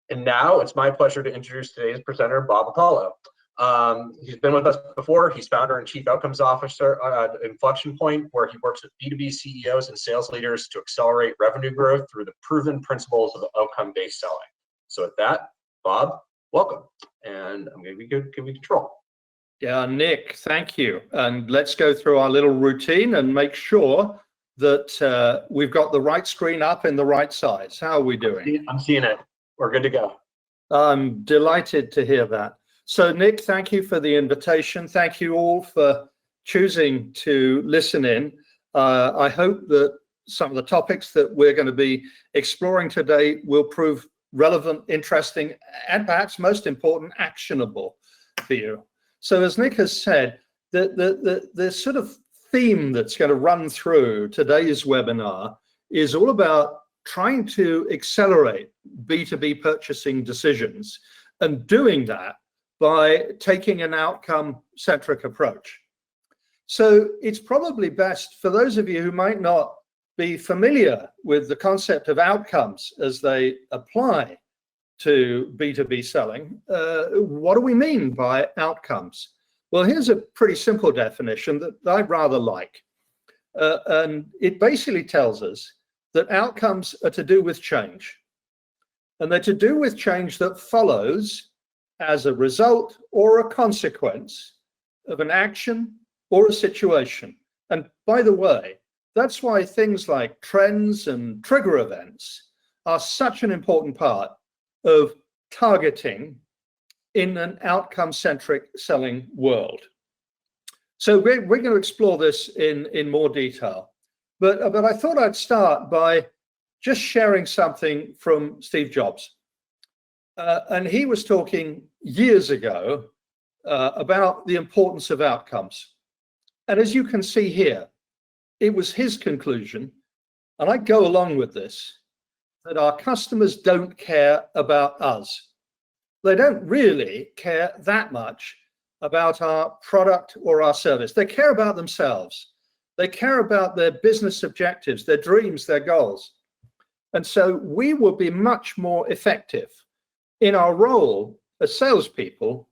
And now it's my pleasure to introduce today's presenter, Bob Apollo. He's been with us before. He's founder and chief outcomes officer at Inflection Point, where he works with B2B CEOs and sales leaders to accelerate revenue growth through the proven principles of outcome-based selling. So with that, Bob, welcome. And I'm going to give you control. Yeah, Nick, thank you. And let's go through our little routine and make sure that we've got the right screen up in the right size. How are we doing? I'm seeing it. We're good to go. I'm delighted to hear that. So Nick, thank you for the invitation. Thank you all for choosing to listen in. I hope that some of the topics that we're going to be exploring today will prove relevant, interesting, and perhaps most important, actionable for you. So as Nick has said, the sort of theme that's going to run through today's webinar is all about trying to accelerate B2B purchasing decisions, and doing that by taking an outcome-centric approach. So it's probably best for those of you who might not be familiar with the concept of outcomes as they apply to B2B selling. What do we mean by outcomes? Well, here's a pretty simple definition that I rather like. And it basically tells us that outcomes are to do with change. And they're to do with change that follows as a result or a consequence of an action or a situation. And by the way, that's why things like trends and trigger events are such an important part of targeting in an outcome-centric selling world. So we're going to explore this in more detail. But I thought I'd start by just sharing something from Steve Jobs. And he was talking years ago about the importance of outcomes. And as you can see here, it was his conclusion, and I go along with this, that our customers don't care about us. They don't really care that much about our product or our service. They care about themselves. They care about their business objectives, their dreams, their goals. And so we will be much more effective in our role as salespeople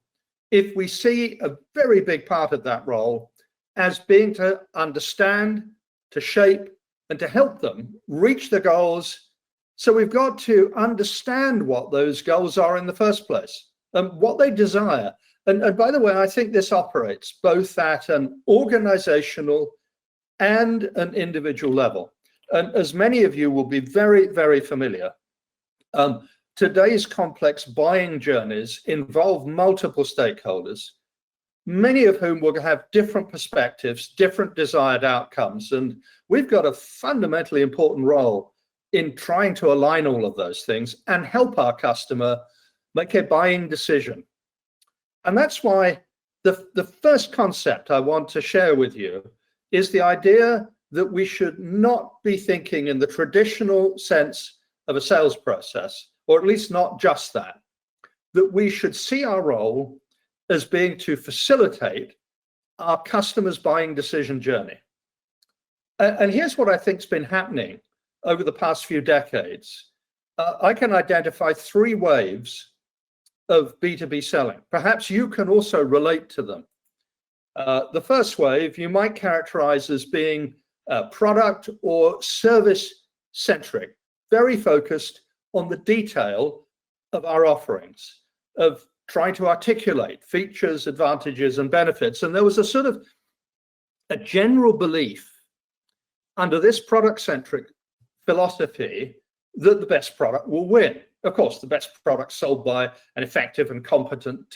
if we see a very big part of that role as being to understand, to shape, and to help them reach the goals. So we've got to understand what those goals are in the first place and what they desire. And by the way, I think this operates both at an organizational and an individual level. And as many of you will be very, very familiar, today's complex buying journeys involve multiple stakeholders, many of whom will have different perspectives, different desired outcomes. And we've got a fundamentally important role in trying to align all of those things and help our customer make a buying decision. And that's why the first concept I want to share with you is the idea that we should not be thinking in the traditional sense of a sales process, or at least not just that, that we should see our role as being to facilitate our customers' buying decision journey. And here's what I think's been happening over the past few decades. I can identify three waves of B2B selling. Perhaps you can also relate to them. The first wave you might characterize as being product or service centric, very focused on the detail of our offerings, of trying to articulate features, advantages, and benefits. And there was a sort of a general belief under this product-centric philosophy that the best product will win. Of course, the best product sold by an effective and competent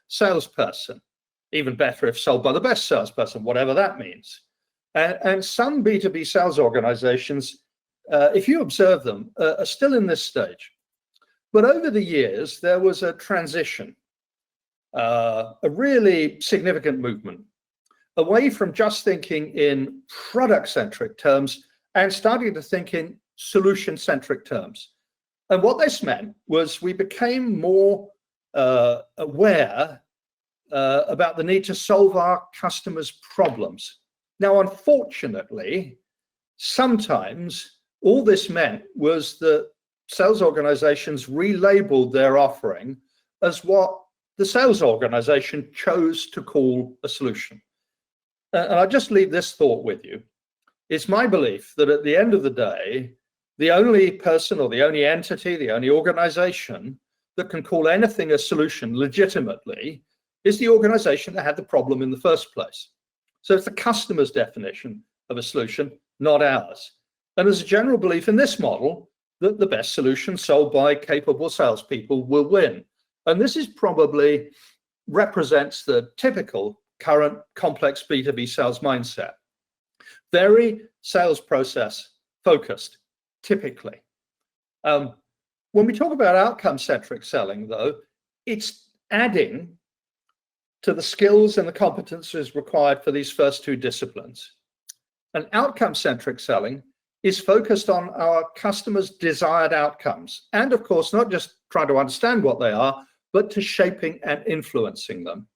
salesperson. Even better if sold by the best salesperson, whatever that means. And some B2B sales organizations, if you observe them, are still in this stage. But over the years, there was a transition, a really significant movement away from just thinking in product-centric terms and starting to think in solution-centric terms. And what this meant was we became more aware about the need to solve our customers' problems. Now, unfortunately, sometimes all this meant was that sales organizations relabeled their offering as what the sales organization chose to call a solution. And I'll just leave this thought with you. It's my belief that at the end of the day, the only person or the only entity, the only organization that can call anything a solution legitimately is the organization that had the problem in the first place. So it's the customer's definition of a solution, not ours. And there's a general belief in this model that the best solution sold by capable salespeople will win. And this is probably represents the typical current complex B2B sales mindset. Very sales process focused, typically. When we talk about outcome-centric selling, though, it's adding to the skills and the competencies required for these first two disciplines. And outcome-centric selling is focused on our customers' desired outcomes. And of course, not just trying to understand what they are, but to shaping and influencing them.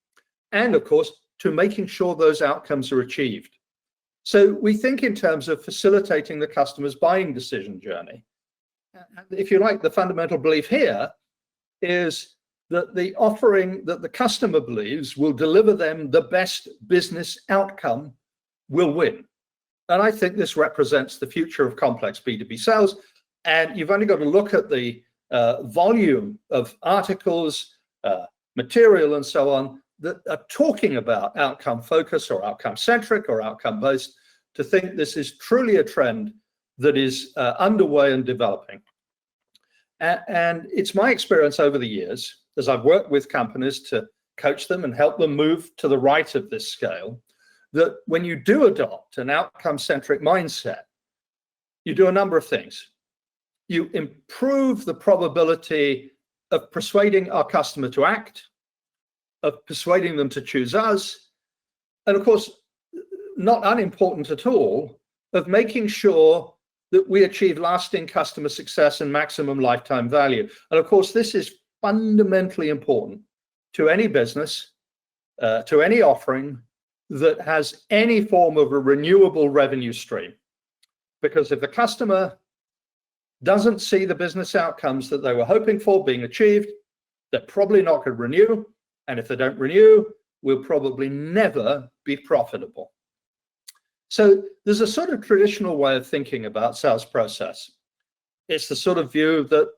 And of course, to making sure those outcomes are achieved. So we think in terms of facilitating the customer's buying decision journey. If you like, the fundamental belief here is that the offering that the customer believes will deliver them the best business outcome will win. And I think this represents the future of complex B2B sales. And you've only got to look at the volume of articles, material, and so on that are talking about outcome focus or outcome centric or outcome based to think this is truly a trend that is underway and developing. And it's my experience over the years, as I've worked with companies to coach them and help them move to the right of this scale, that when you do adopt an outcome-centric mindset, you do a number of things. You improve the probability of persuading our customer to act, of persuading them to choose us, and of course, not unimportant at all, of making sure that we achieve lasting customer success and maximum lifetime value. And of course, this is fundamentally important to any business, to any offering that has any form of a renewable revenue stream. Because if the customer doesn't see the business outcomes that they were hoping for being achieved, they're probably not going to renew. And if they don't renew, we'll probably never be profitable. So there's a sort of traditional way of thinking about sales process. It's the sort of view that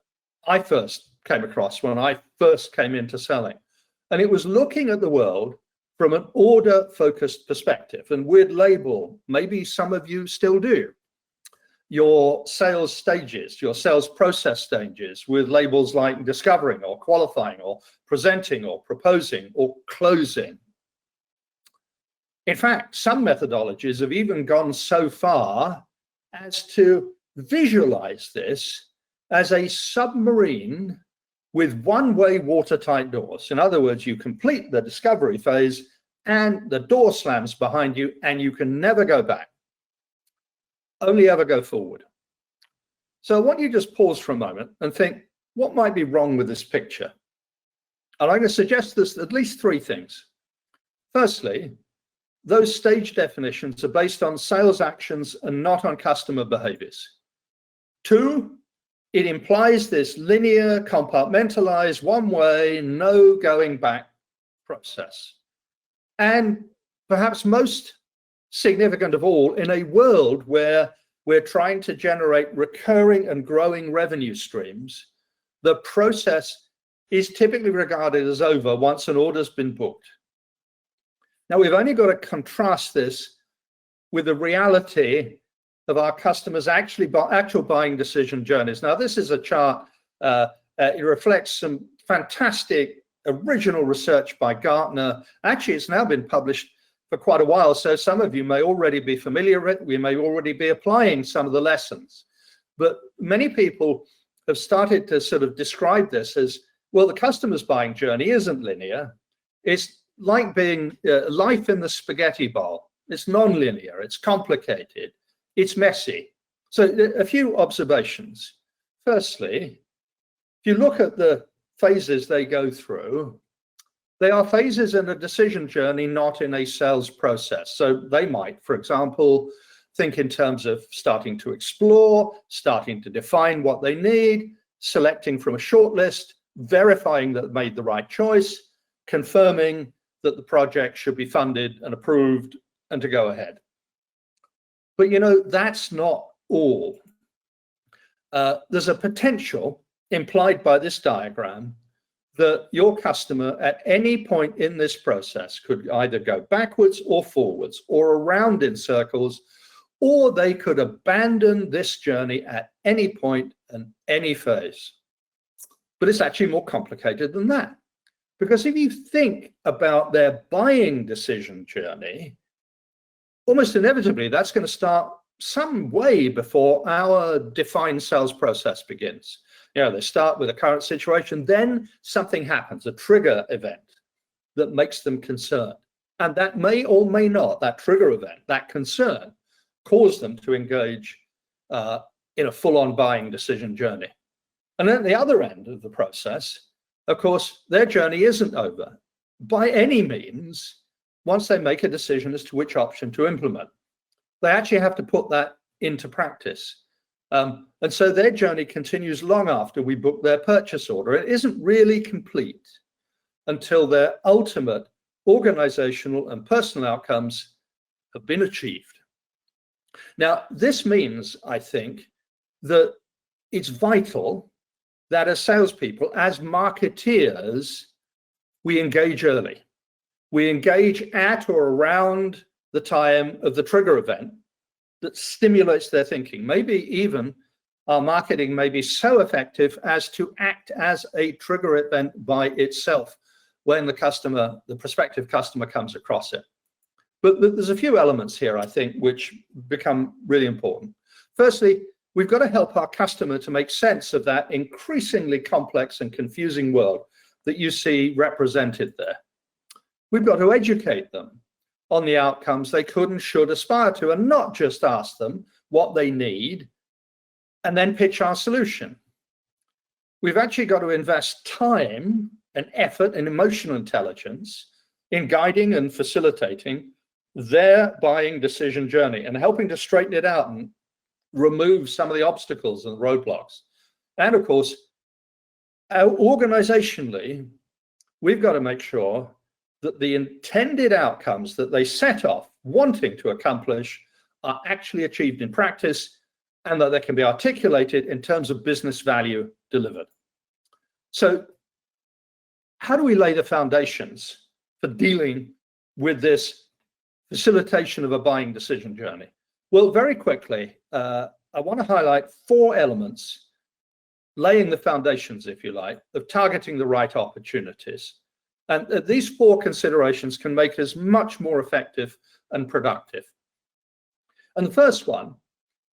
I first came across when I first came into selling. And it was looking at the world from an order-focused perspective. And we'd label, maybe some of you still do, your sales stages, your sales process stages with labels like discovering or qualifying or presenting or proposing or closing. In fact, some methodologies have even gone so far as to visualize this as a submarine with one-way watertight doors. In other words, you complete the discovery phase and the door slams behind you and you can never go back, only ever go forward. So I want you to just pause for a moment and think, what might be wrong with this picture? And I'm going to suggest there's at least three things. Firstly, those stage definitions are based on sales actions and not on customer behaviors. Two, it implies this linear, compartmentalized, one-way, no going back process. And perhaps most significant of all, in a world where we're trying to generate recurring and growing revenue streams, the process is typically regarded as over once an order's been booked. Now, we've only got to contrast this with the reality of our customers' actual buying decision journeys. Now, this is a chart. It reflects some fantastic original research by Gartner. Actually, it's now been published for quite a while, so some of you may already be familiar with it. We may already be applying some of the lessons. But many people have started to sort of describe this as, well, the customer's buying journey isn't linear. It's like being life in the spaghetti bowl. It's non-linear, it's complicated, it's messy. So a few observations. Firstly, if you look at the phases they go through, they are phases in a decision journey, not in a sales process. So they might, for example, think in terms of starting to explore, starting to define what they need, selecting from a short list, verifying that they made the right choice, confirming that the project should be funded and approved and to go ahead. But that's not all. There's a potential implied by this diagram that your customer at any point in this process could either go backwards or forwards or around in circles, or they could abandon this journey at any point and any phase. But it's actually more complicated than that. Because if you think about their buying decision journey, almost inevitably that's going to start some way before our defined sales process begins. They start with a current situation, then something happens, a trigger event that makes them concerned. And that may or may not, that trigger event, that concern, cause them to engage in a full-on buying decision journey. And at the other end of the process, of course, their journey isn't over by any means once they make a decision as to which option to implement. They actually have to put that into practice. And so their journey continues long after we book their purchase order. It isn't really complete until their ultimate organizational and personal outcomes have been achieved. Now, this means, I think, that it's vital that as salespeople, as marketeers, we engage early. We engage at or around the time of the trigger event that stimulates their thinking. Maybe even our marketing may be so effective as to act as a trigger event by itself when the prospective customer comes across it. But there's a few elements here, I think, which become really important. Firstly, we've got to help our customer to make sense of that increasingly complex and confusing world that you see represented there. We've got to educate them on the outcomes they could and should aspire to, and not just ask them what they need and then pitch our solution. We've actually got to invest time and effort and emotional intelligence in guiding and facilitating their buying decision journey and helping to straighten it out and remove some of the obstacles and roadblocks. And of course, organizationally, we've got to make sure that the intended outcomes that they set off wanting to accomplish are actually achieved in practice and that they can be articulated in terms of business value delivered. So how do we lay the foundations for dealing with this facilitation of a buying decision journey? Well, very quickly, I want to highlight 4 elements, laying the foundations, if you like, of targeting the right opportunities. And these 4 considerations can make us much more effective and productive. And the first one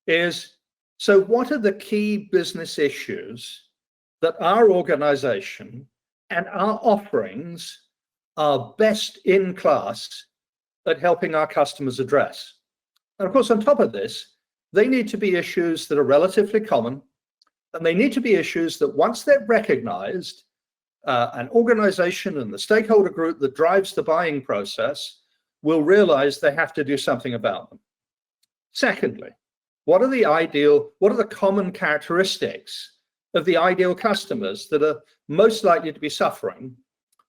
is, so what are the key business issues that our organization and our offerings are best in class at helping our customers address? And of course, on top of this, they need to be issues that are relatively common, and they need to be issues that once they're recognized, an organization and the stakeholder group that drives the buying process will realize they have to do something about them. Secondly, what are the common characteristics of the ideal customers that are most likely to be suffering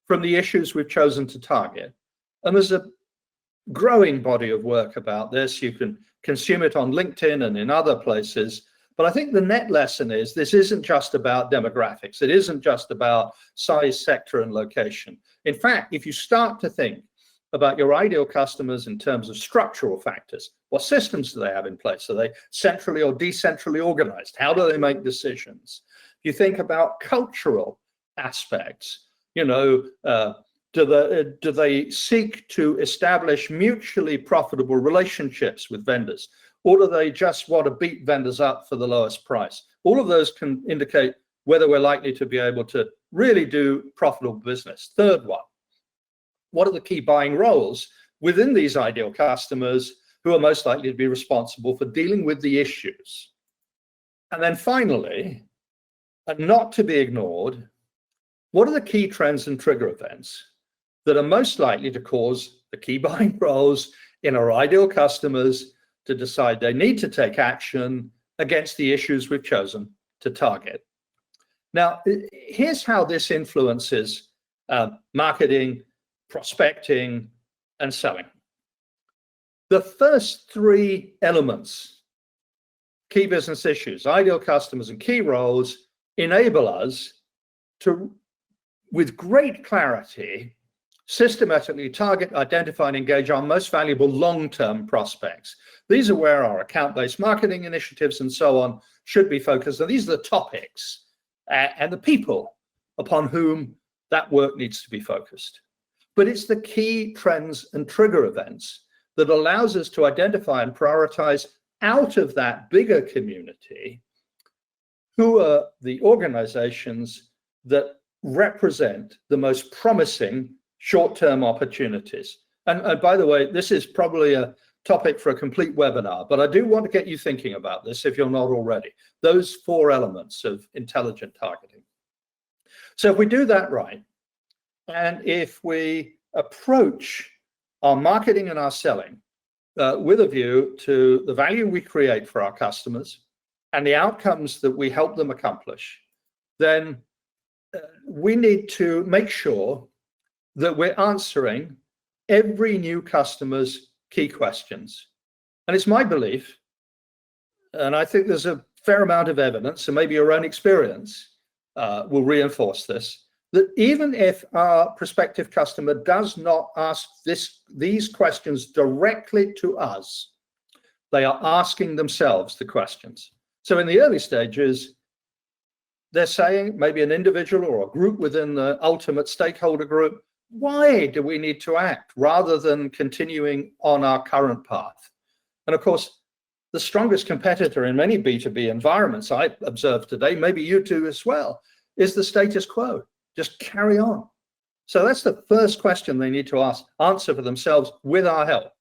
from the issues we've chosen to target? And there's a growing body of work about this. You can consume it on LinkedIn and in other places. But I think the net lesson is this isn't just about demographics. It isn't just about size, sector, and location. In fact, if you start to think about your ideal customers in terms of structural factors, what systems do they have in place? Are they centrally or decentrally organized? How do they make decisions? If you think about cultural aspects, do they seek to establish mutually profitable relationships with vendors? Or do they just want to beat vendors up for the lowest price? All of those can indicate whether we're likely to be able to really do profitable business. Third one, what are the key buying roles within these ideal customers who are most likely to be responsible for dealing with the issues? And then finally, and not to be ignored, what are the key trends and trigger events that are most likely to cause the key buying roles in our ideal customers to decide they need to take action against the issues we've chosen to target? Now, here's how this influences marketing, prospecting, and selling. The first three elements, key business issues, ideal customers, and key roles, enable us to, with great clarity, systematically target, identify, and engage our most valuable long-term prospects. These are where our account-based marketing initiatives and so on should be focused. And these are the topics and the people upon whom that work needs to be focused. But it's the key trends and trigger events that allows us to identify and prioritize out of that bigger community who are the organizations that represent the most promising short-term opportunities. And by the way, this is probably a topic for a complete webinar, but I do want to get you thinking about this if you're not already. Those four elements of intelligent targeting. So if we do that right, and if we approach our marketing and our selling with a view to the value we create for our customers and the outcomes that we help them accomplish, then we need to make sure that we're answering every new customer's key questions. And it's my belief, and I think there's a fair amount of evidence, and maybe your own experience will reinforce this, that even if our prospective customer does not ask these questions directly to us, they are asking themselves the questions. So in the early stages, they're saying, maybe an individual or a group within the ultimate stakeholder group, why do we need to act rather than continuing on our current path? And of course, the strongest competitor in many B2B environments I observe today, maybe you do as well, is the status quo. Just carry on. So that's the first question they need to answer for themselves with our help.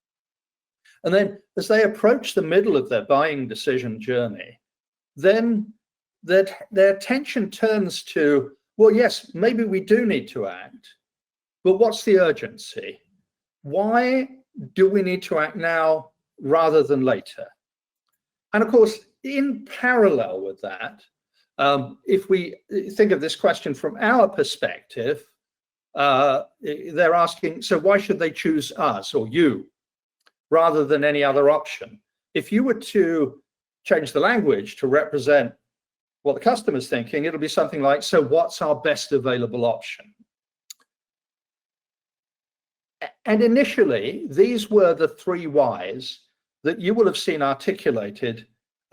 And then as they approach the middle of their buying decision journey, then their attention turns to, well, yes, maybe we do need to act, but what's the urgency? Why do we need to act now rather than later? And of course, in parallel with that, if we think of this question from our perspective, they're asking, so why should they choose us or you rather than any other option? If you were to change the language to represent what the customer's thinking, it'll be something like, so what's our best available option? And initially, these were the three whys that you will have seen articulated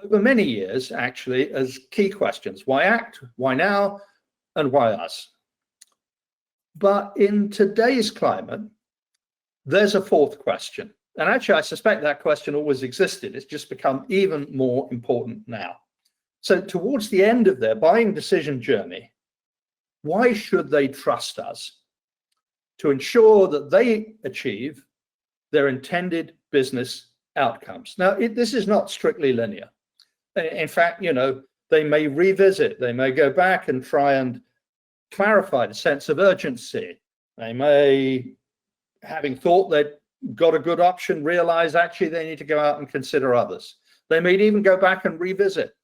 over many years, actually, as key questions. Why act? Why now? And why us? But in today's climate, there's a fourth question. And actually, I suspect that question always existed. It's just become even more important now. So towards the end of their buying decision journey, why should they trust us to ensure that they achieve their intended business outcomes? Now, this is not strictly linear. In fact, they may revisit, they may go back and try and clarify the sense of urgency. They may, having thought they'd got a good option, realize actually they need to go out and consider others. They may even go back and revisit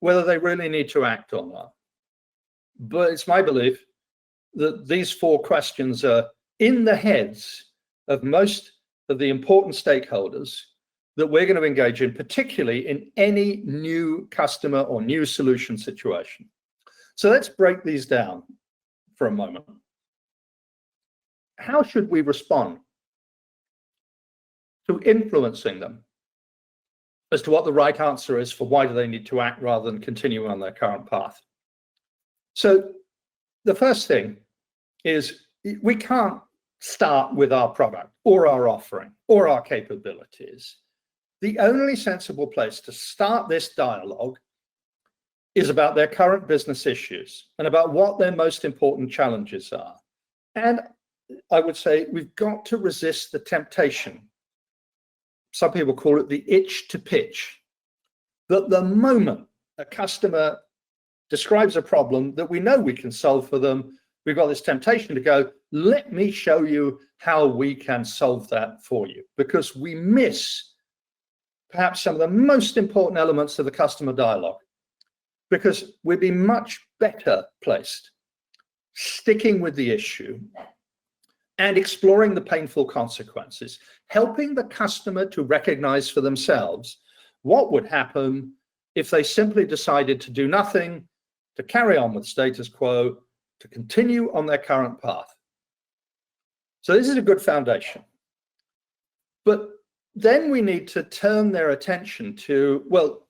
whether they really need to act or not. But it's my belief that these four questions are in the heads of most of the important stakeholders that we're going to engage in, particularly in any new customer or new solution situation. So let's break these down for a moment. How should we respond to influencing them as to what the right answer is for why do they need to act rather than continue on their current path? So the first thing is we can't start with our product or our offering or our capabilities. The only sensible place to start this dialogue is about their current business issues and about what their most important challenges are. And I would say we've got to resist the temptation. Some people call it the itch to pitch. That the moment a customer describes a problem that we know we can solve for them, we've got this temptation to go, let me show you how we can solve that for you, because we miss perhaps some of the most important elements of the customer dialogue, because we'd be much better placed, sticking with the issue and exploring the painful consequences, helping the customer to recognize for themselves what would happen if they simply decided to do nothing, to carry on with status quo, to continue on their current path. So this is a good foundation. But then we need to turn their attention to, well,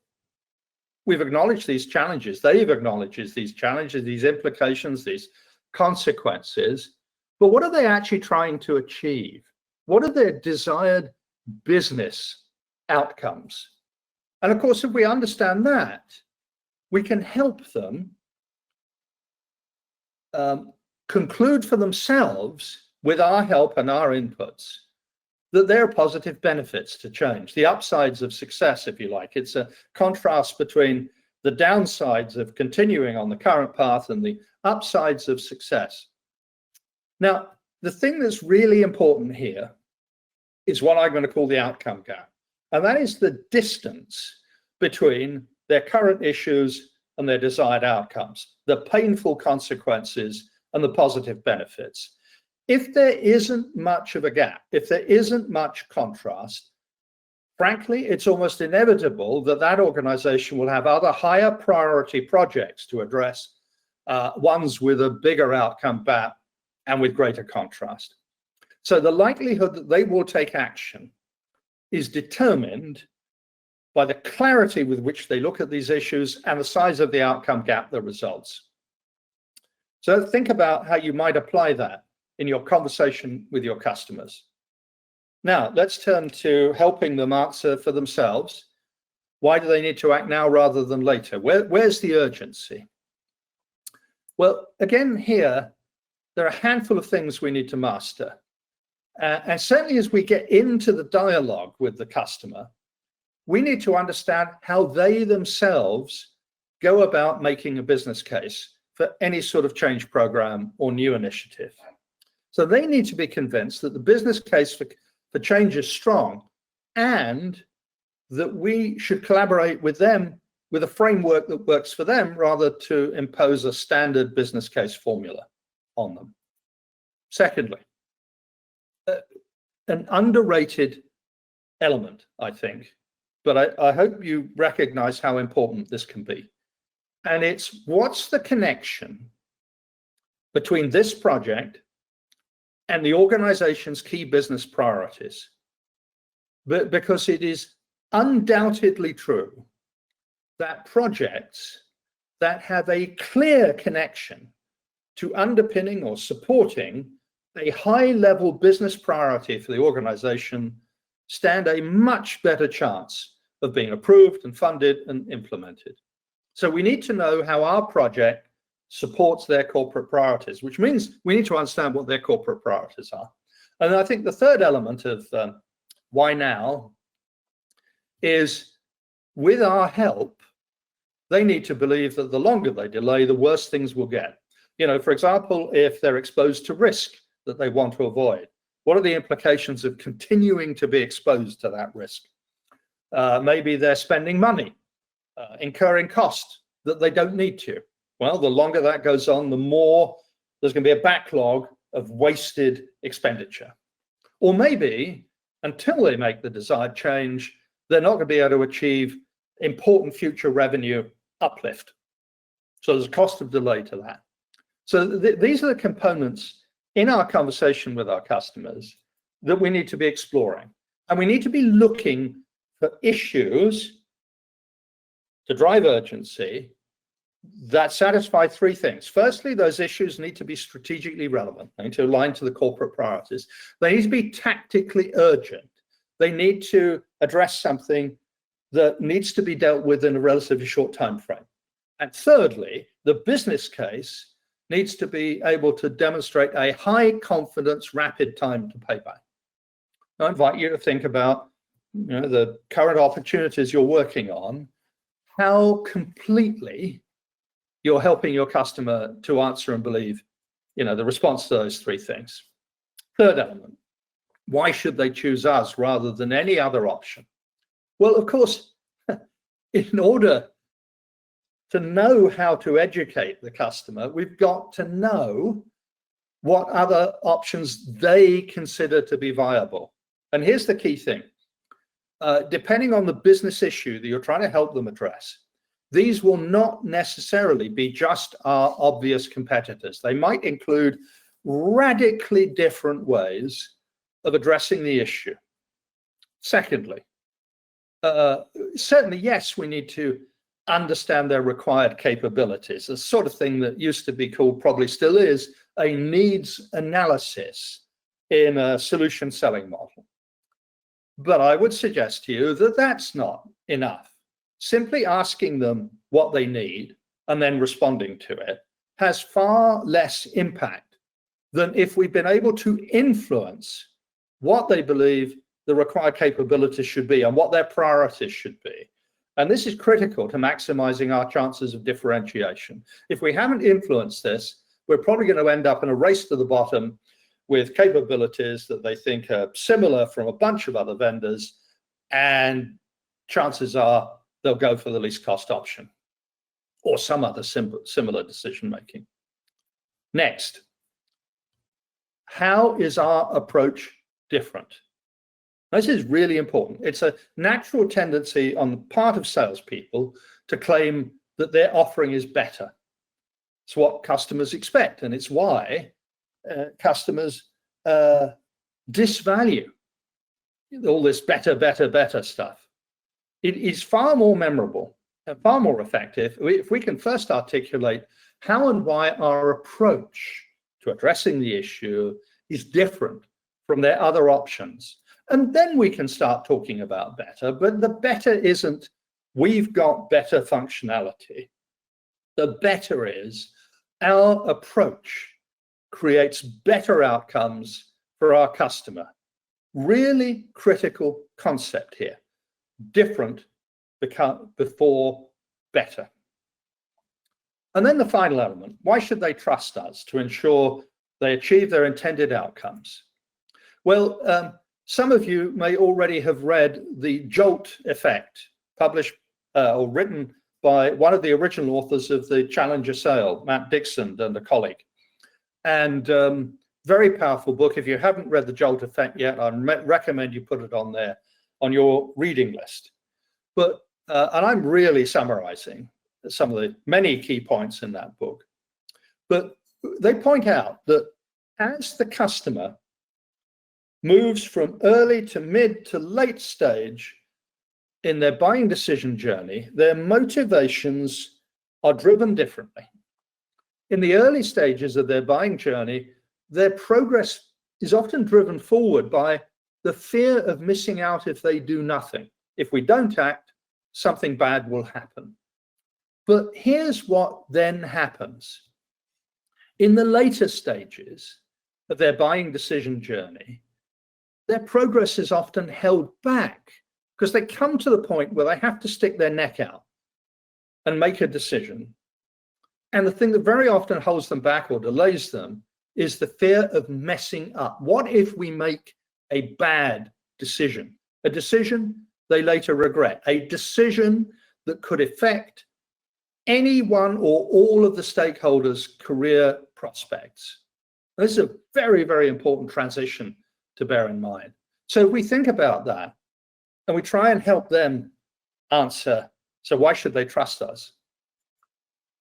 we've acknowledged these challenges. They've acknowledged these challenges, these implications, these consequences. But what are they actually trying to achieve? What are their desired business outcomes? And of course, if we understand that, we can help them conclude for themselves, with our help and our inputs, that there are positive benefits to change, the upsides of success, if you like. It's a contrast between the downsides of continuing on the current path and the upsides of success. Now, the thing that's really important here is what I'm going to call the outcome gap. And that is the distance between their current issues and their desired outcomes, the painful consequences and the positive benefits. If there isn't much of a gap, if there isn't much contrast, frankly, it's almost inevitable that that organization will have other higher priority projects to address, ones with a bigger outcome gap and with greater contrast. So the likelihood that they will take action is determined by the clarity with which they look at these issues and the size of the outcome gap that results. So think about how you might apply that in your conversation with your customers. Now, let's turn to helping them answer for themselves. Why do they need to act now rather than later? Where's the urgency? Well, again, here, there are a handful of things we need to master. And certainly as we get into the dialogue with the customer, we need to understand how they themselves go about making a business case for any sort of change program or new initiative. So they need to be convinced that the business case for change is strong and that we should collaborate with them with a framework that works for them rather to impose a standard business case formula on them. Secondly, an underrated element, I think, but I hope you recognize how important this can be. And it's what's the connection between this project and the organization's key business priorities? Because it is undoubtedly true that projects that have a clear connection to underpinning or supporting a high-level business priority for the organization stand a much better chance of being approved and funded and implemented. So we need to know how our project supports their corporate priorities, which means we need to understand what their corporate priorities are. And I think the third element of why now is, with our help, they need to believe that the longer they delay, the worse things will get. You know, for example, if they're exposed to risk that they want to avoid, what are the implications of continuing to be exposed to that risk? Maybe they're spending money, incurring costs that they don't need to. Well, the longer that goes on, the more there's going to be a backlog of wasted expenditure. Or maybe until they make the desired change, they're not going to be able to achieve important future revenue uplift. So there's a cost of delay to that. So these are the components in our conversation with our customers that we need to be exploring. And we need to be looking for issues to drive urgency that satisfy three things. Firstly, those issues need to be strategically relevant. They need to align to the corporate priorities. They need to be tactically urgent. They need to address something that needs to be dealt with in a relatively short time frame. And thirdly, the business case needs to be able to demonstrate a high confidence, rapid time to payback. I invite you to think about, the current opportunities you're working on, how completely you're helping your customer to answer and believe, the response to those three things. Third element, why should they choose us rather than any other option? Well, of course, in order to know how to educate the customer, we've got to know what other options they consider to be viable. And here's the key thing. Depending on the business issue that you're trying to help them address, these will not necessarily be just our obvious competitors. They might include radically different ways of addressing the issue. Secondly, certainly, yes, we need to understand their required capabilities, the sort of thing that used to be called, probably still is, a needs analysis in a solution selling model. But I would suggest to you that that's not enough. Simply asking them what they need and then responding to it has far less impact than if we've been able to influence what they believe the required capabilities should be and what their priorities should be. And this is critical to maximizing our chances of differentiation. If we haven't influenced this, we're probably going to end up in a race to the bottom with capabilities that they think are similar from a bunch of other vendors, and chances are they'll go for the least cost option or some other similar decision making. Next, how is our approach different? This is really important. It's a natural tendency on the part of salespeople to claim that their offering is better. It's what customers expect, and it's why customers disvalue all this better stuff. It is far more memorable and far more effective if we can first articulate how and why our approach to addressing the issue is different from their other options. And then we can start talking about better, but the better isn't we've got better functionality. The better is our approach creates better outcomes for our customer. Really critical concept here. Different before better. And then the final element, why should they trust us to ensure they achieve their intended outcomes? Well, some of you may already have read The Jolt Effect, published or written by one of the original authors of the Challenger sale, Matt Dixon and a colleague. And very powerful book. If you haven't read The Jolt Effect yet, I recommend you put it on there on your reading list. But and I'm really summarizing some of the many key points in that book. But they point out that as the customer moves from early to mid to late stage in their buying decision journey, their motivations are driven differently. In the early stages of their buying journey, their progress is often driven forward by the fear of missing out if they do nothing. If we don't act, something bad will happen. But here's what then happens. In the later stages of their buying decision journey, their progress is often held back because they come to the point where they have to stick their neck out and make a decision. And the thing that very often holds them back or delays them is the fear of messing up. What if we make a bad decision? A decision they later regret, a decision that could affect any one or all of the stakeholders' career prospects. This is a very, very important transition to bear in mind. So if we think about that and we try and help them answer, so why should they trust us?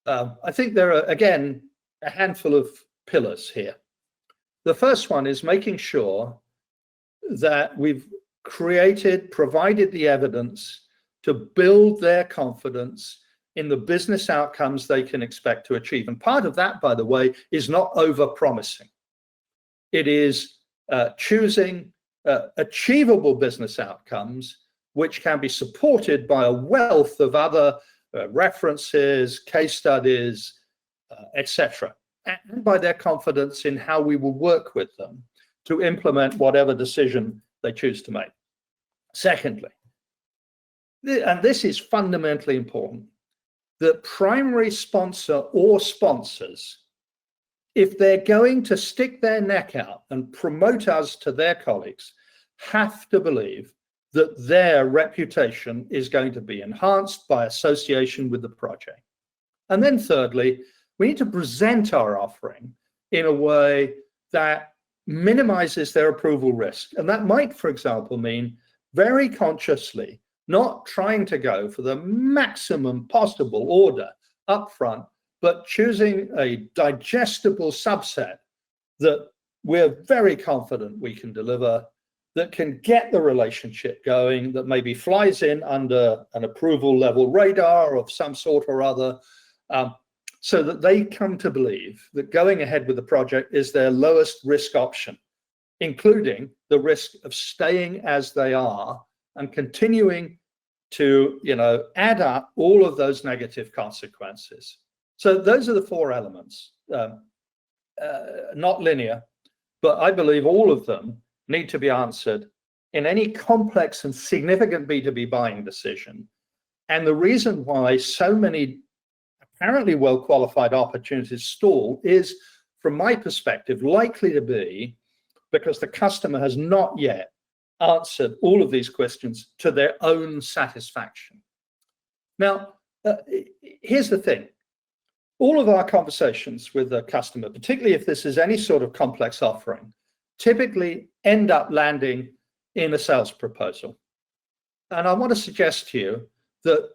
I think there are, again, a handful of pillars here. The first one is making sure that we've provided the evidence to build their confidence in the business outcomes they can expect to achieve. And part of that, by the way, is not over-promising. It is choosing achievable business outcomes which can be supported by a wealth of other references, case studies, etc., and by their confidence in how we will work with them to implement whatever decision they choose to make. Secondly, and this is fundamentally important, the primary sponsor or sponsors, if they're going to stick their neck out and promote us to their colleagues, have to believe that their reputation is going to be enhanced by association with the project. And then thirdly, we need to present our offering in a way that minimizes their approval risk. And that might, for example, mean very consciously not trying to go for the maximum possible order upfront, but choosing a digestible subset that we're very confident we can deliver, that can get the relationship going, that maybe flies in under an approval level radar of some sort or other, so that they come to believe that going ahead with the project is their lowest risk option, including the risk of staying as they are and continuing to, add up all of those negative consequences. So those are the four elements, not linear, but I believe all of them need to be answered in any complex and significant B2B buying decision. And the reason why so many apparently well-qualified opportunities stall is, from my perspective, likely to be because the customer has not yet answered all of these questions to their own satisfaction. Now, here's the thing. All of our conversations with the customer, particularly if this is any sort of complex offering, typically end up landing in a sales proposal. And I want to suggest to you that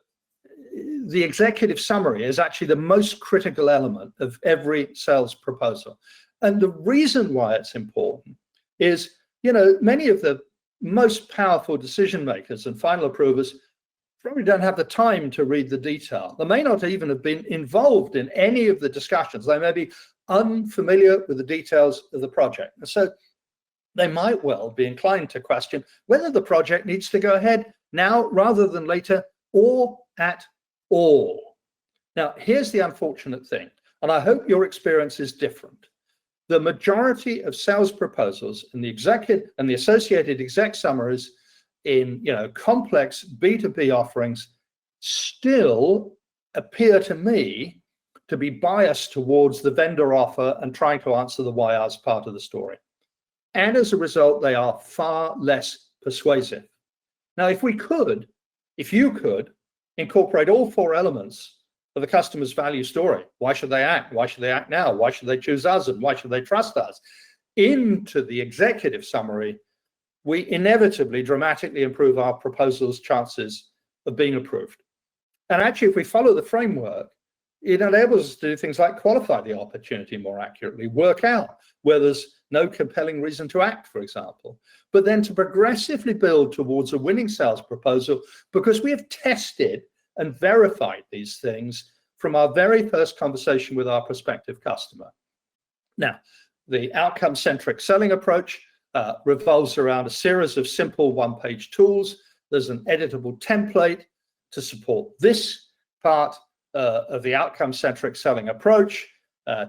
the executive summary is actually the most critical element of every sales proposal. And the reason why it's important is, many of the most powerful decision makers and final approvers probably don't have the time to read the detail. They may not even have been involved in any of the discussions. They may be unfamiliar with the details of the project. And so they might well be inclined to question whether the project needs to go ahead now rather than later, or at all. Now, here's the unfortunate thing, and I hope your experience is different. The majority of sales proposals and the executive and the associated exec summaries in complex B2B offerings still appear to me to be biased towards the vendor offer and trying to answer the why us part of the story. And as a result, they are far less persuasive. Now, if you could incorporate all four elements of the customer's value story, why should they act? Why should they act now? Why should they choose us? And why should they trust us? Into the executive summary, we inevitably dramatically improve our proposal's chances of being approved. And actually, if we follow the framework, it enables us to do things like qualify the opportunity more accurately, work out where there's no compelling reason to act, for example, but then to progressively build towards a winning sales proposal because we have tested and verified these things from our very first conversation with our prospective customer. Now, the outcome-centric selling approach revolves around a series of simple one-page tools. There's an editable template to support this part of the outcome-centric selling approach,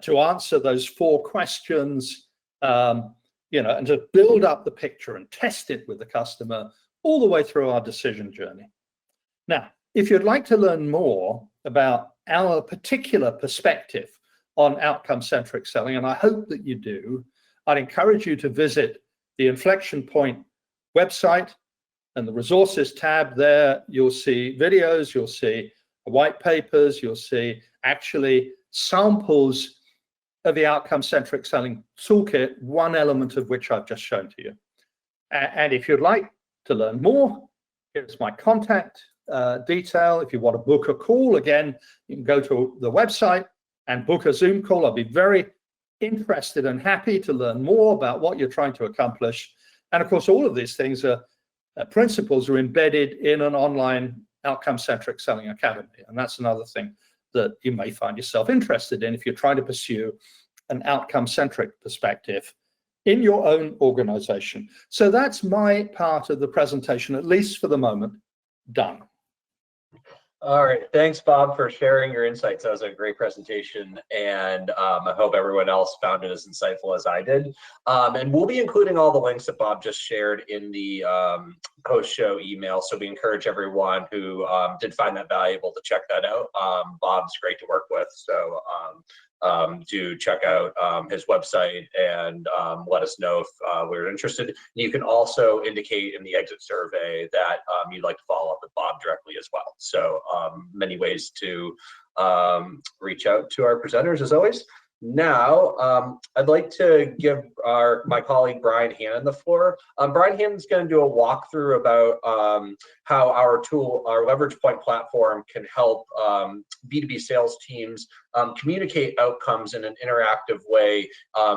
to answer those four questions, and to build up the picture and test it with the customer all the way through our decision journey. Now, if you'd like to learn more about our particular perspective on outcome-centric selling, and I hope that you do, I'd encourage you to visit the Inflection Point website and the resources tab. There you'll see videos, you'll see white papers, you'll see actually samples of the outcome-centric selling toolkit, one element of which I've just shown to you. And if you'd like to learn more, here's my contact detail. If you want to book a call, again, you can go to the website and book a Zoom call. I'll be very interested and happy to learn more about what you're trying to accomplish. And of course, all of these things principles are embedded in an online outcome-centric selling academy. And that's another thing that you may find yourself interested in if you're trying to pursue an outcome-centric perspective in your own organization. So that's my part of the presentation, at least for the moment, done. All right, thanks, Bob, for sharing your insights. That was a great presentation, and I hope everyone else found it as insightful as I did. And we'll be including all the links that Bob just shared in the post-show email, so we encourage everyone who did find that valuable to check that out. Bob's great to work with, so do check out his website and let us know if we're interested. You can also indicate in the exit survey that you'd like to follow up with Bob directly as well. So many ways to reach out to our presenters as always. Now, I'd like to give my colleague Brian Hannon the floor. Brian Hannon's going to do a walkthrough about how our Leverage Point platform can help B2B sales teams communicate outcomes in an interactive way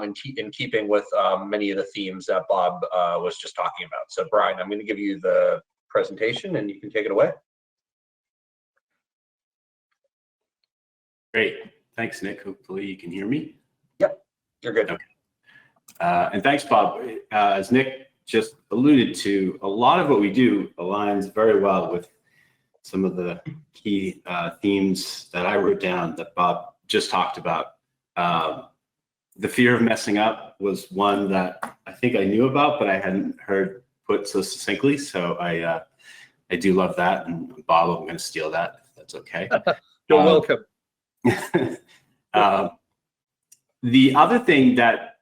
in keeping with many of the themes that Bob was just talking about. So Brian, I'm going to give you the presentation and you can take it away. Great. Thanks, Nick. Hopefully you can hear me. Yep, you're good. Okay. And thanks, Bob. As Nick just alluded to, a lot of what we do aligns very well with some of the key themes that I wrote down that Bob just talked about. The fear of messing up was one that I think I knew about, but I hadn't heard put so succinctly. So I do love that. And Bob, I'm going to steal that, if that's okay. You're welcome. The other thing that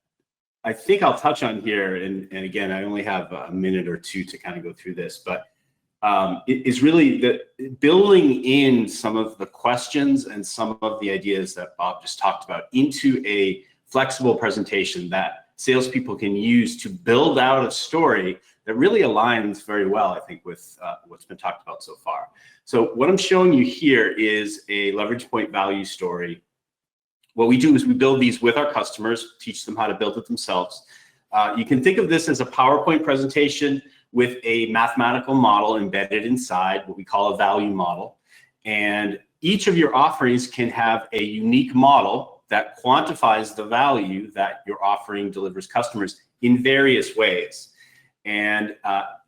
I think I'll touch on here, and again, I only have a minute or two to kind of go through this, but it is really the building in some of the questions and some of the ideas that Bob just talked about into a flexible presentation that salespeople can use to build out a story that really aligns very well, I think, with what's been talked about so far. So what I'm showing you here is a Leverage Point value story. What we do is we build these with our customers, teach them how to build it themselves. You can think of this as a PowerPoint presentation with a mathematical model embedded inside, what we call a value model. And each of your offerings can have a unique model that quantifies the value that your offering delivers customers in various ways. And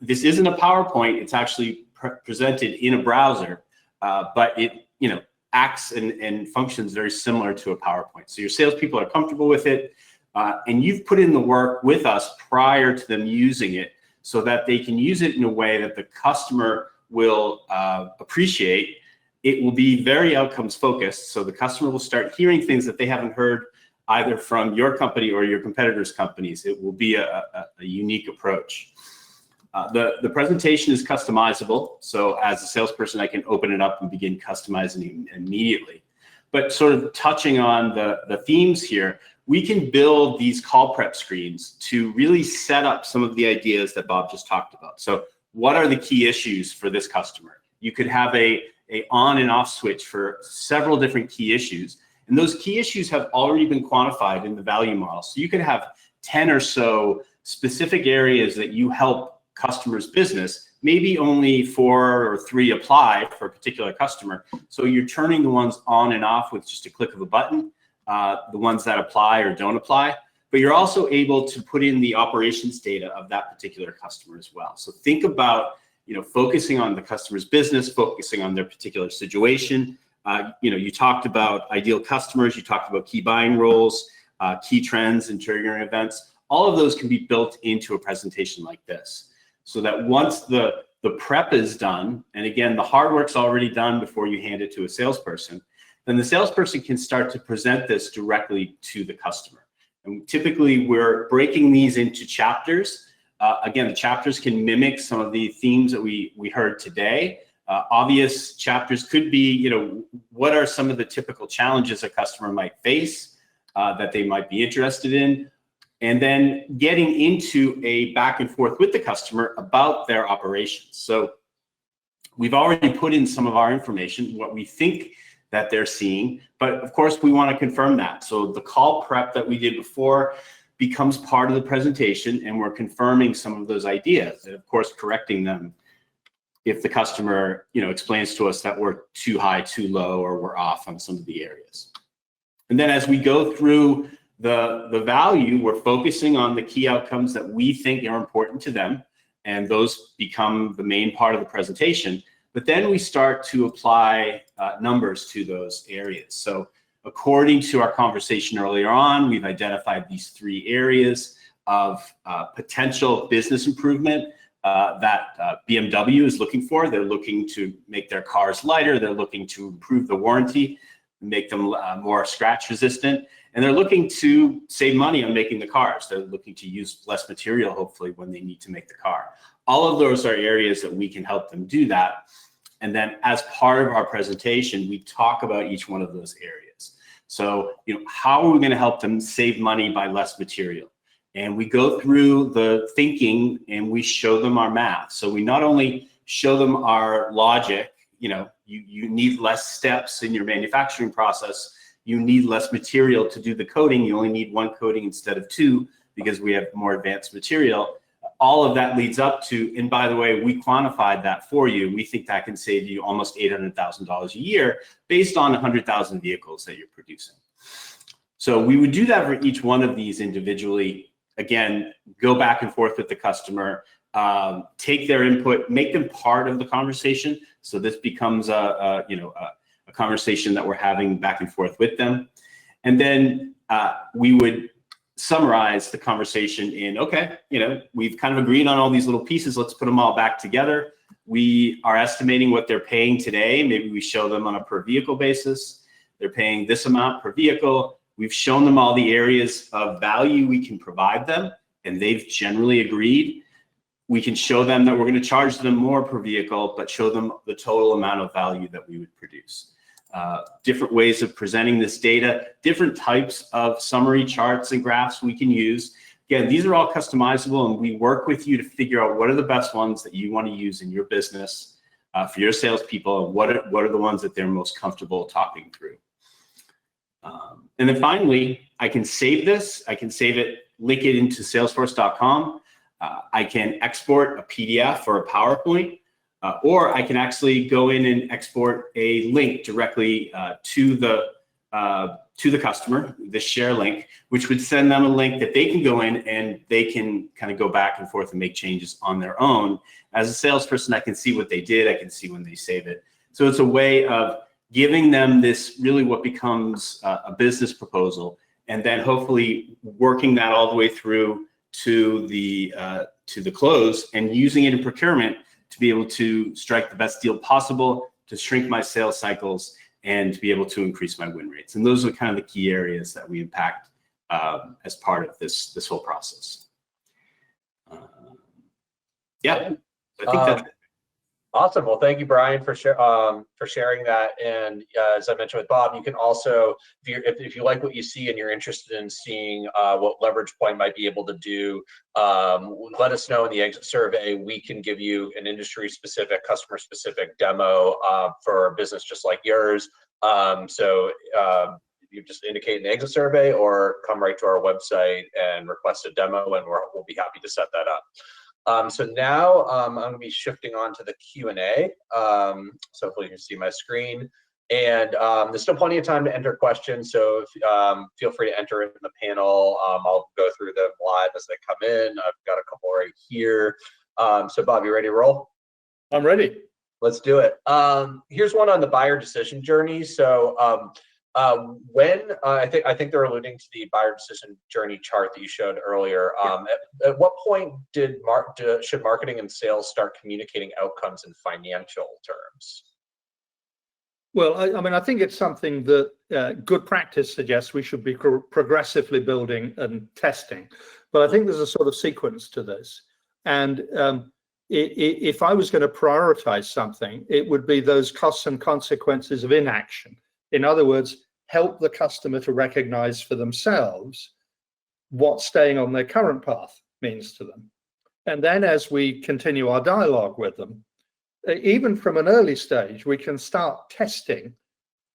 this isn't a PowerPoint, it's actually presented in a browser, but it acts and functions very similar to a PowerPoint. So your salespeople are comfortable with it, and you've put in the work with us prior to them using it so that they can use it in a way that the customer will appreciate. It will be very outcomes focused, so the customer will start hearing things that they haven't heard either from your company or your competitors' companies. It will be a unique approach. The presentation is customizable, so as a salesperson, I can open it up and begin customizing it immediately. But sort of touching on the themes here, we can build these call prep screens to really set up some of the ideas that Bob just talked about. So what are the key issues for this customer? You could have a on and off switch for several different key issues. And those key issues have already been quantified in the value model. So you could have 10 or so specific areas that you help customers' business, maybe only 4 or 3 apply for a particular customer. So you're turning the ones on and off with just a click of a button, the ones that apply or don't apply, but you're also able to put in the operations data of that particular customer as well. So think about, focusing on the customer's business, focusing on their particular situation. You talked about ideal customers, you talked about key buying roles, key trends and triggering events. All of those can be built into a presentation like this, so that once the prep is done, and again, the hard work's already done before you hand it to a salesperson, then the salesperson can start to present this directly to the customer. And typically, we're breaking these into chapters. Again, the chapters can mimic some of the themes that we heard today. Obvious chapters could be, what are some of the typical challenges a customer might face that they might be interested in, and then getting into a back and forth with the customer about their operations. So we've already put in some of our information, what we think that they're seeing, but of course we want to confirm that. So the call prep that we did before becomes part of the presentation, and we're confirming some of those ideas, and of course correcting them if the customer explains to us that we're too high, too low, or we're off on some of the areas. And then as we go through the value, we're focusing on the key outcomes that we think are important to them, and those become the main part of the presentation. But then we start to apply numbers to those areas. So according to our conversation earlier on, we've identified these 3 areas of potential business improvement that BMW is looking for. They're looking to make their cars lighter. They're looking to improve the warranty, make them more scratch resistant. And they're looking to save money on making the cars. They're looking to use less material, hopefully, when they need to make the car. All of those are areas that we can help them do that. And then as part of our presentation, we talk about each one of those areas. So, how are we going to help them save money by less material? And we go through the thinking and we show them our math. So we not only show them our logic, you need less steps in your manufacturing process. You need less material to do the coating. You only need one coating instead of two because we have more advanced material. All of that leads up to, and by the way, we quantified that for you. We think that can save you almost $800,000 a year based on 100,000 vehicles that you're producing. So we would do that for each one of these individually. Again, go back and forth with the customer, take their input, make them part of the conversation. So this becomes a conversation that we're having back and forth with them. And then we would summarize the conversation in, okay, we've kind of agreed on all these little pieces. Let's put them all back together. We are estimating what they're paying today. Maybe we show them on a per vehicle basis. They're paying this amount per vehicle. We've shown them all the areas of value we can provide them, and they've generally agreed. We can show them that we're going to charge them more per vehicle, but show them the total amount of value that we would produce. Different ways of presenting this data, different types of summary charts and graphs we can use. Again, these are all customizable, and we work with you to figure out what are the best ones that you want to use in your business for your salespeople, and what are the ones that they're most comfortable talking through. And then finally, I can save this. I can save it, link it into salesforce.com. I can export a PDF or a PowerPoint, or I can actually go in and export a link directly to the customer, the share link, which would send them a link that they can go in and they can kind of go back and forth and make changes on their own. As a salesperson, I can see what they did. I can see when they save it. So it's a way of giving them this really what becomes a business proposal, and then hopefully working that all the way through to the close and using it in procurement to be able to strike the best deal possible, to shrink my sales cycles, and to be able to increase my win rates. And those are kind of the key areas that we impact as part of this whole process. Yeah, I think that's it. Awesome. Well, thank you, Brian, for sharing that. And as I mentioned with Bob, you can also, if you like what you see and you're interested in seeing what Leverage Point might be able to do, let us know in the exit survey. We can give you an industry-specific, customer-specific demo for a business just like yours. So you just indicate in the exit survey or come right to our website and request a demo, and we'll be happy to set that up. So now I'm going to be shifting on to the Q&A. So hopefully you can see my screen. And there's still plenty of time to enter questions. So if, feel free to enter it in the panel. I'll go through them live as they come in. I've got a couple right here. So Bob, you ready to roll? I'm ready. Let's do it. Here's one on the buyer decision journey. So I think they're alluding to the buyer decision journey chart that you showed earlier. At what point should marketing and sales start communicating outcomes in financial terms? Well, I mean, I think it's something that good practice suggests we should be progressively building and testing. But I think there's a sort of sequence to this. And if I was going to prioritize something, it would be those costs and consequences of inaction. In other words, help the customer to recognize for themselves what staying on their current path means to them. And then as we continue our dialogue with them, even from an early stage, we can start testing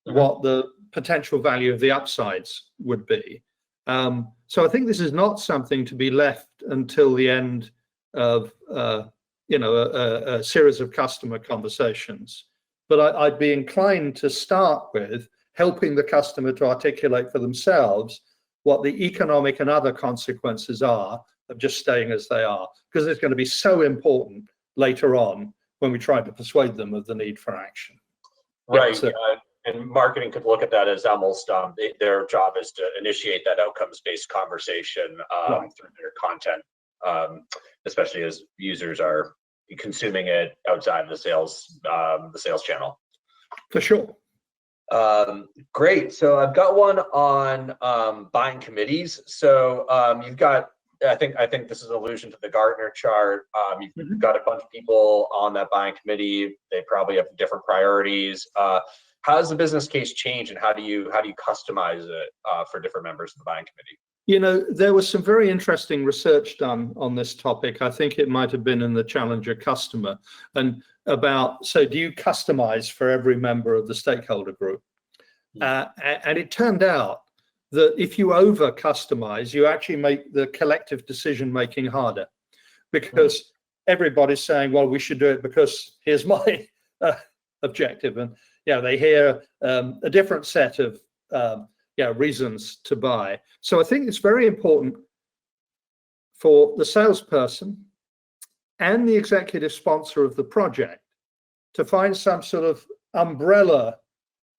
what the potential value of the upsides would be. So I think this is not something to be left until the end of a series of customer conversations. But I'd be inclined to start with helping the customer to articulate for themselves what the economic and other consequences are of just staying as they are, because it's going to be so important later on when we try to persuade them of the need for action. Right. So, and marketing could look at that as almost their job is to initiate that outcomes-based conversation through their content, especially as users are consuming it outside of the sales channel. For sure. Great. So I've got one on buying committees. So you've got I think this is an allusion to the Gartner chart. You've got a bunch of people on that buying committee. They probably have different priorities. How does the business case change, and how do you customize it for different members of the buying committee? You know, there was some very interesting research done on this topic. I think it might have been in the Challenger Customer, and about, so do you customize for every member of the stakeholder group? And it turned out that if you over customize, you actually make the collective decision making harder, because everybody's saying, well, we should do it because here's my objective. And they hear a different set of reasons to buy. So I think it's very important for the salesperson and the executive sponsor of the project to find some sort of umbrella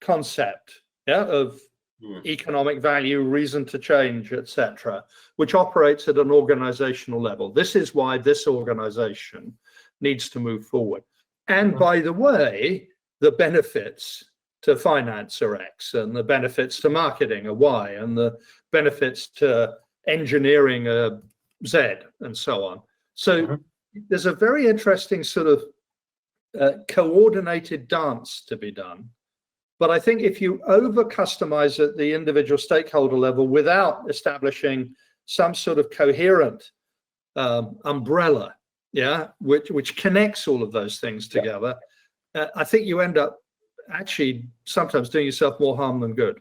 concept of economic value, reason to change, etc., which operates at an organizational level. This is why this organization needs to move forward. And by the way, the benefits to finance are X, and the benefits to marketing are Y, and the benefits to engineering are Z, and so on. So there's a very interesting sort of coordinated dance to be done. But I think if you over customize at the individual stakeholder level without establishing some sort of coherent umbrella, which connects all of those things together, I think you end up actually sometimes doing yourself more harm than good.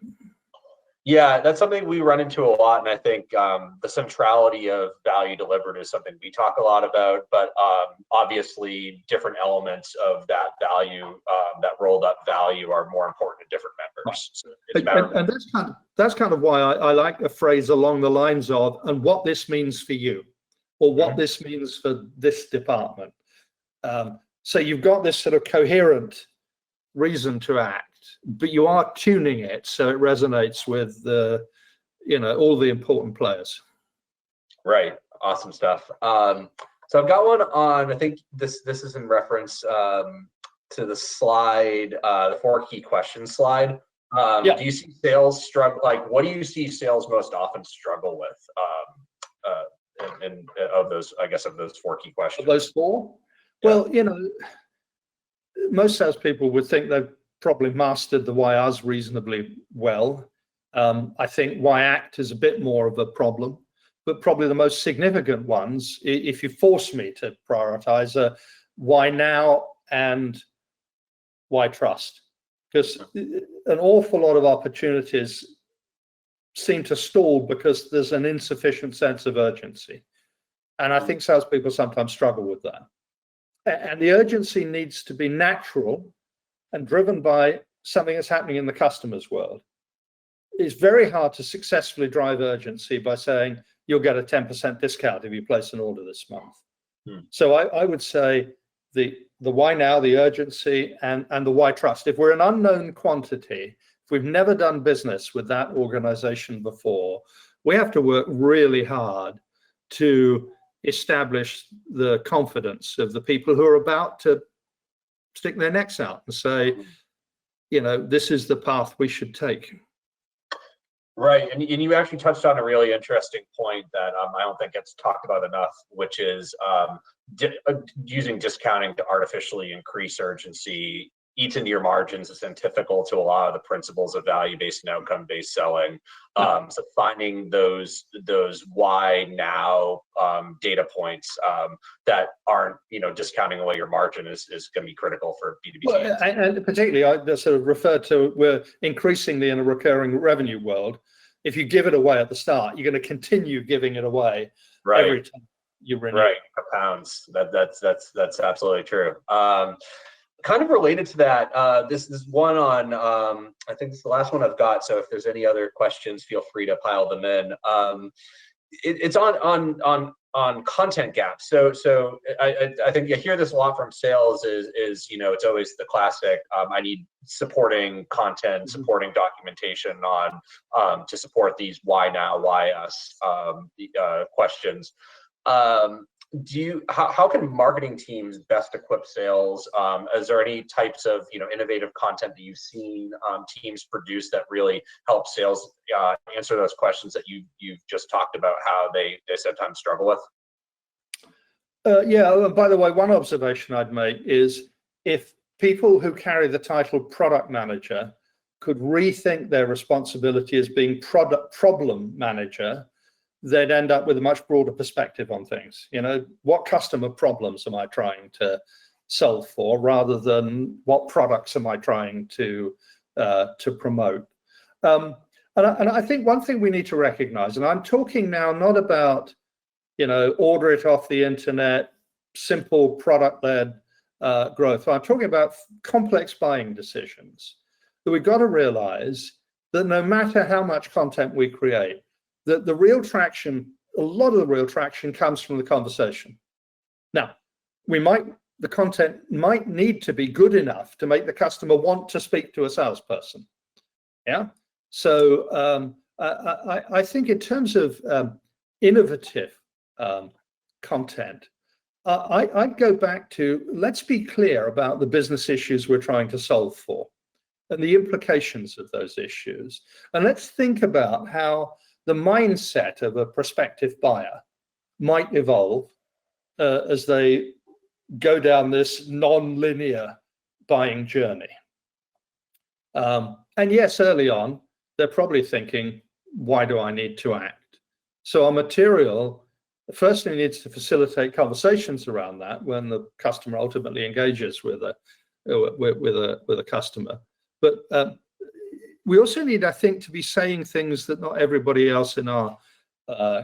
Yeah, that's something we run into a lot, and I think the centrality of value delivered is something we talk a lot about. But obviously, different elements of that value, that rolled up value, are more important to different members. So and that's kind of why I like a phrase along the lines of, and what this means for you, or what this means for this department. So you've got this sort of coherent reason to act, but you are tuning it so it resonates with the, all the important players. Right. Awesome stuff. So I've got one on, I think this is in reference to the slide, the 4 key questions slide. Do you see sales struggle? Like, what do you see sales most often struggle with? Of those 4 key questions. Of those 4? Well, most salespeople would think they've probably mastered the why us reasonably well. I think why act is a bit more of a problem, but probably the most significant ones, if you force me to prioritize, are why now and why trust. Because an awful lot of opportunities seem to stall because there's an insufficient sense of urgency. And I think salespeople sometimes struggle with that. And the urgency needs to be natural and driven by something that's happening in the customer's world. It's very hard to successfully drive urgency by saying you'll get a 10% discount if you place an order this month. So I would say the why now, the urgency, and the why trust. If we're an unknown quantity, if we've never done business with that organization before, we have to work really hard to establish the confidence of the people who are about to stick their necks out and say, this is the path we should take. Right, and you actually touched on a really interesting point that I don't think gets talked about enough, which is using discounting to artificially increase urgency eats into your margins. It's antithetical to a lot of the principles of value-based and outcome-based selling. So finding those why now data points that aren't discounting away your margin is going to be critical for B2B. Well, and particularly, I sort of referred to, we're increasingly in a recurring revenue world. If you give it away at the start, you're going to continue giving it away every time you renew. Right, compounds. That's absolutely true. Kind of related to that, this one on, I think it's the last one I've got, so if there's any other questions, feel free to pile them in. It's on content gaps. So I think you hear this a lot from sales is it's always the classic, I need supporting content, supporting documentation on to support these why now, why us questions. how can marketing teams best equip sales? Is there any types of innovative content that you've seen teams produce that really help sales answer those questions that you've just talked about, how they sometimes struggle with? Yeah, by the way, one observation I'd make is if people who carry the title product manager could rethink their responsibility as being product problem manager, they'd end up with a much broader perspective on things. What customer problems am I trying to solve for, rather than what products am I trying to promote? And I think one thing we need to recognize, and I'm talking now not about order it off the internet, simple product-led growth. I'm talking about complex buying decisions. That we've got to realize that no matter how much content we create, that the real traction, a lot of the real traction comes from the conversation. Now, the content might need to be good enough to make the customer want to speak to a salesperson. Yeah. So I think in terms of innovative content, I'd go back to, let's be clear about the business issues we're trying to solve for and the implications of those issues. And let's think about how the mindset of a prospective buyer might evolve as they go down this non-linear buying journey. And yes, early on, they're probably thinking, why do I need to act? So our material firstly needs to facilitate conversations around that when the customer ultimately engages with a customer. But we also need, I think, to be saying things that not everybody else in our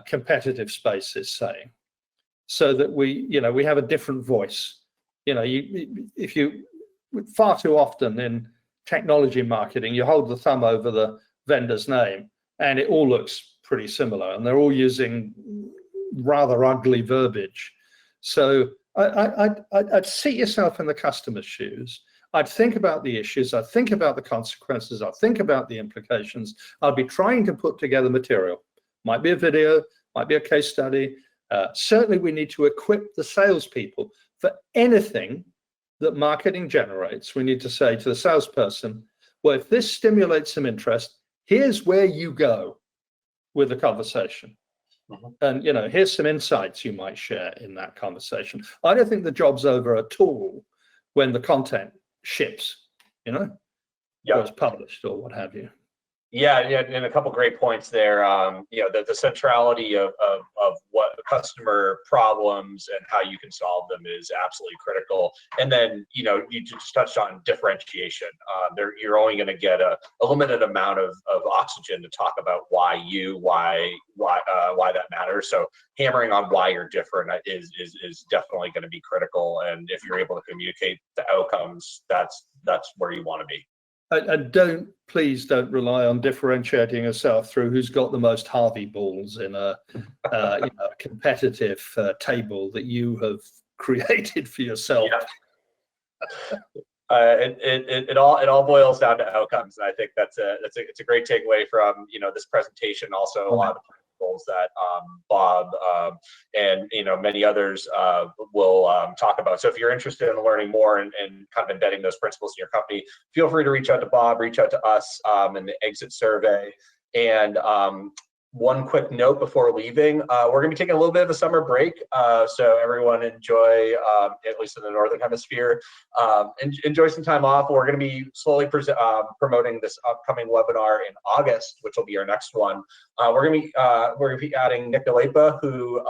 competitive space is saying, so that we have a different voice. Far too often in technology marketing, you hold the thumb over the vendor's name, and it all looks pretty similar, and they're all using rather ugly verbiage. So I'd seat yourself in the customer's shoes. I'd think about the issues, I'd think about the consequences, I'd think about the implications. I'd be trying to put together material. Might be a video, might be a case study. Certainly we need to equip the salespeople for anything that marketing generates. We need to say to the salesperson, well, if this stimulates some interest, here's where you go with the conversation. And here's some insights you might share in that conversation. I don't think the job's over at all when the content ships, or is published or what have you. Yeah, and a couple great points there. The centrality of what customer problems and how you can solve them is absolutely critical. And then you just touched on differentiation. You're only going to get a limited amount of oxygen to talk about why that matters. So hammering on why you're different is definitely going to be critical. And if you're able to communicate the outcomes, that's where you want to be. And please don't rely on differentiating yourself through who's got the most Harvey balls in a competitive table that you have created for yourself. Yeah. It all boils down to outcomes, and I think it's a great takeaway from this presentation. Also, a lot of principles that Bob and many others will talk about. So if you're interested in learning more and kind of embedding those principles in your company, feel free to reach out to Bob, reach out to us in the exit survey. And one quick note before leaving, we're going to be taking a little bit of a summer break, so everyone enjoy, at least in the Northern Hemisphere, enjoy some time off. We're going to be slowly promoting this upcoming webinar in August, which will be our next one. We're going to be adding Nick Delepa, who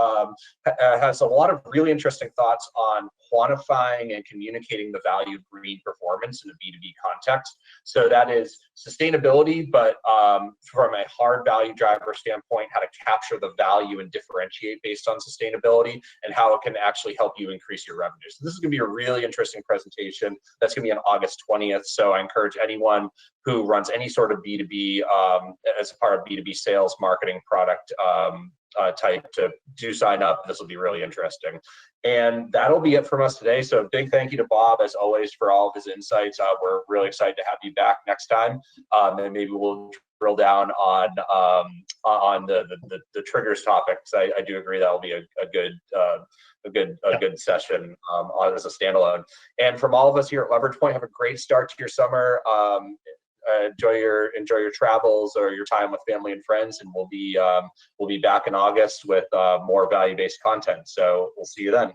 has a lot of really interesting thoughts on quantifying and communicating the value of green performance in a B2B context. So that is sustainability, but from a hard value driver standpoint, how to capture the value and differentiate based on sustainability, and how it can actually help you increase your revenue. So this is going to be a really interesting presentation. That's going to be on August 20th. So I encourage anyone who runs any sort of B2B as a part of B2B sales, marketing, product, type to do sign up. This will be really interesting. And that'll be it from us today. So big thank you to Bob, as always, for all of his insights. We're really excited to have you back next time. And maybe we'll drill down on the triggers topic, because I do agree that will be a good session as a standalone. And from all of us here at Leverage Point, have a great start to your summer. Enjoy your travels or your time with family and friends, and we'll be back in August with more value-based content. So we'll see you then.